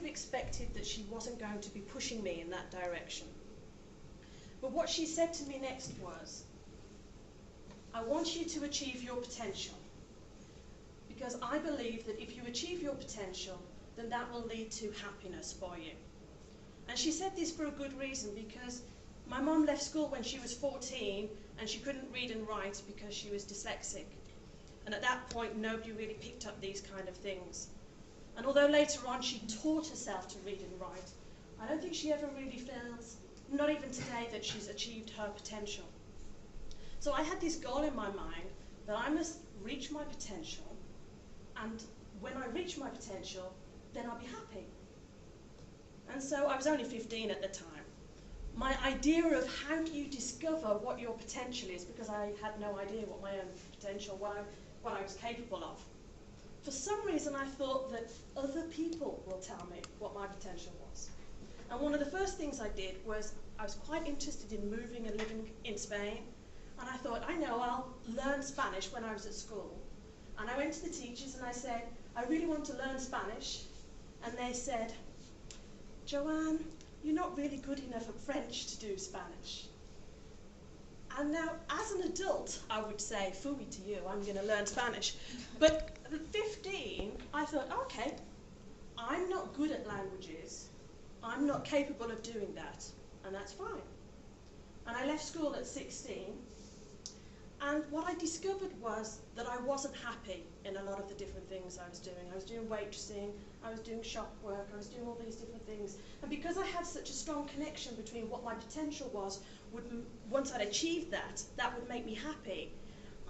expected that she wasn't going to be pushing me in that direction. But what she said to me next was, I want you to achieve your potential, because I believe that if you achieve your potential, then that will lead to happiness for you. And she said this for a good reason, because my mom left school when she was 14 and she couldn't read and write because she was dyslexic. And at that point, nobody really picked up these kind of things. And although later on she taught herself to read and write, I don't think she ever really feels, not even today, that she's achieved her potential. So I had this goal in my mind that I must reach my potential, and when I reach my potential, then I'll be happy. And so I was only 15 at the time. My idea of how do you discover what your potential is, because I had no idea what my own potential, what I was capable of. For some reason I thought that other people will tell me what my potential was. And one of the first things I did was, I was quite interested in moving and living in Spain, and I thought, I know, I'll learn Spanish when I was at school. And I went to the teachers and I said, I really want to learn Spanish. And they said, Joanne, you're not really good enough at French to do Spanish. And now, as an adult, I would say, phooey to you, I'm going to learn Spanish. But at 15, I thought, okay, I'm not good at languages. I'm not capable of doing that, and that's fine. And I left school at 16, and what I discovered was that I wasn't happy in a lot of the different things I was doing. I was doing waitressing, I was doing shop work, I was doing all these different things. And because I had such a strong connection between what my potential was, once I'd achieved that, that would make me happy,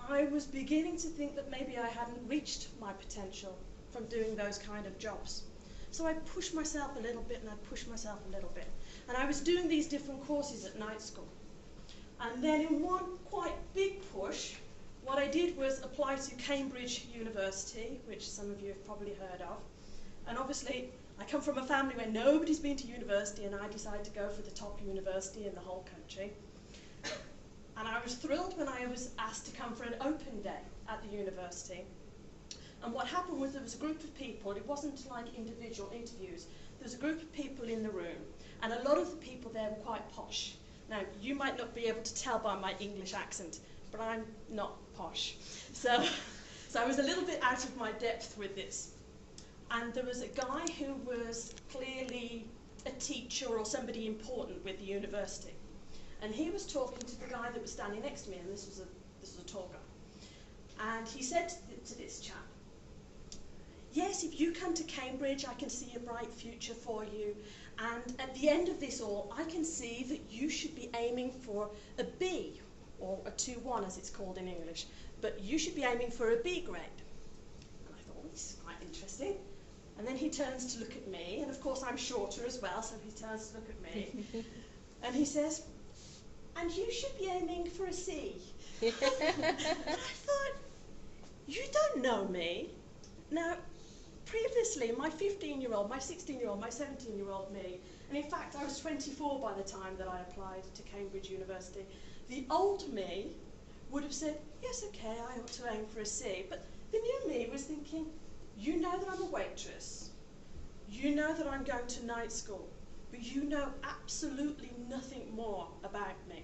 I was beginning to think that maybe I hadn't reached my potential from doing those kind of jobs. So I pushed myself a little bit and I'd push myself a little bit. And I was doing these different courses at night school. And then in one quite big push, what I did was apply to Cambridge University, which some of you have probably heard of. And obviously, I come from a family where nobody's been to university, and I decided to go for the top university in the whole country. And I was thrilled when I was asked to come for an open day at the university. And what happened was there was a group of people, it wasn't like individual interviews, there was a group of people in the room, and a lot of the people there were quite posh. Now, you might not be able to tell by my English accent, but I'm not posh. So I was a little bit out of my depth with this. And there was a guy who was clearly a teacher or somebody important with the university. And he was talking to the guy that was standing next to me, and this was a tall guy. And he said to this chap, yes, if you come to Cambridge, I can see a bright future for you. And at the end of this all, I can see that you should be aiming for a B, or a 2-1 as it's called in English, but you should be aiming for a B grade. And I thought, well, this is quite interesting. And then he turns to look at me, and of course I'm shorter as well, so he turns to look at me, and he says, and you should be aiming for a C. And I thought, you don't know me. Now, previously, my 15-year-old, my 16-year-old, my 17-year-old me, and in fact, I was 24 by the time that I applied to Cambridge University, the old me would have said, yes, okay, I ought to aim for a C. But the new me was thinking, you know that I'm a waitress, you know that I'm going to night school, but you know absolutely nothing more about me.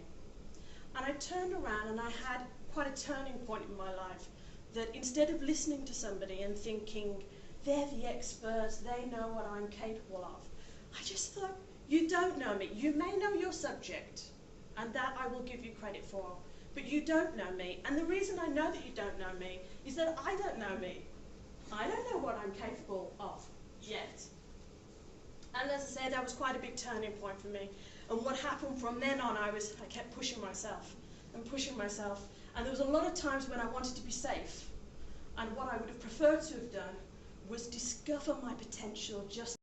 And I turned around and I had quite a turning point in my life, that instead of listening to somebody and thinking, they're the experts, they know what I'm capable of, I just thought, you don't know me. You may know your subject, and that I will give you credit for, but you don't know me. And the reason I know that you don't know me is that I don't know me. I don't know what I'm capable of yet. And as I said, that was quite a big turning point for me. And what happened from then on, I kept pushing myself and pushing myself. And there was a lot of times when I wanted to be safe. And what I would have preferred to have done was discover my potential just